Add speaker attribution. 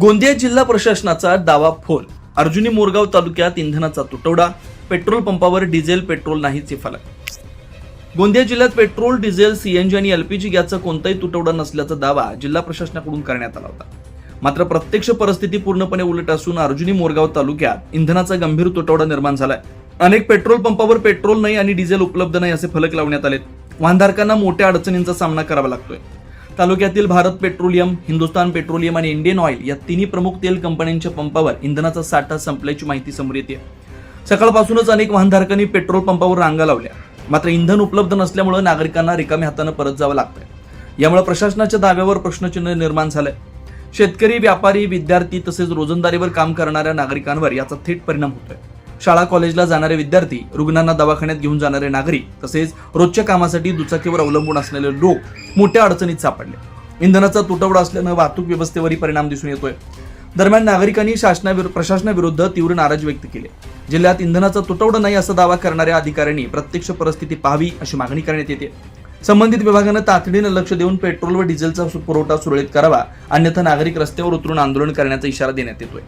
Speaker 1: गोंदिया जिल्हा प्रशासनाचा दावा फोल. अर्जुनी मोरगाव तालुक्यात इंधनाचा तुटवडा, पेट्रोल पंपावर डिझेल पेट्रोल नाहीचे फलक. गोंदिया जिल्ह्यात पेट्रोल, डिझेल, सीएनजी आणि एलपीजी गॅसचा कोणताही तुटवडा नसल्याचा दावा जिल्हा प्रशासनाकडून करण्यात आला होता. मात्र प्रत्यक्ष परिस्थिती पूर्णपणे उलट असून अर्जुनी मोरगाव तालुक्यात इंधनाचा गंभीर तुटवडा निर्माण झालाय. अनेक पेट्रोल पंपावर पेट्रोल नाही आणि डिझेल उपलब्ध नाही असे फलक लावण्यात आलेत. वाहनधारकांना मोठ्या अडचणींचा सामना करावा लागतोय. तालुक्यातील भारत पेट्रोलियम, हिंदुस्तान पेट्रोलियम आणि इंडियन ऑइल या तिन्ही प्रमुख तेल कंपन्यांच्या पंपावर इंधनाचा साठा संपल्याची माहिती समोर येते. सकाळपासूनच अनेक वाहनधारकांनी पेट्रोल पंपावर रांगा लावल्या. मात्र इंधन उपलब्ध नसल्यामुळे नागरिकांना रिकाम्या हाताने परत जावं लागतंय. यामुळे प्रशासनाच्या दाव्यावर प्रश्नचिन्ह निर्माण झालंय. शेतकरी, व्यापारी, विद्यार्थी तसेच रोजंदारीवर काम करणाऱ्या नागरिकांवर याचा थेट परिणाम होतोय. शाळा कॉलेजला जाणारे विद्यार्थी, रुग्णांना दवाखान्यात घेऊन जाणारे नागरिक तसेच रोजच्या कामासाठी दुचाकीवर अवलंबून असलेले लोक मोठ्या अडचणीत सापडले. इंधनाचा तुटवडा असल्यानं वाहतूक व्यवस्थेवरही परिणाम दिसून येतोय. दरम्यान नागरिकांनी प्रशासनाविरुद्ध तीव्र नाराजी व्यक्त केली. जिल्ह्यात इंधनाचा तुटवडा नाही असा दावा करणाऱ्या अधिकाऱ्यांनी प्रत्यक्ष परिस्थिती पाहावी अशी मागणी करण्यात येते. संबंधित विभागानं तातडीनं लक्ष देऊन पेट्रोल व डिझेलचा पुरवठा सुरळीत करावा, अन्यथा नागरिक रस्त्यावर उतरून आंदोलन करण्याचा इशारा देण्यात येतोय.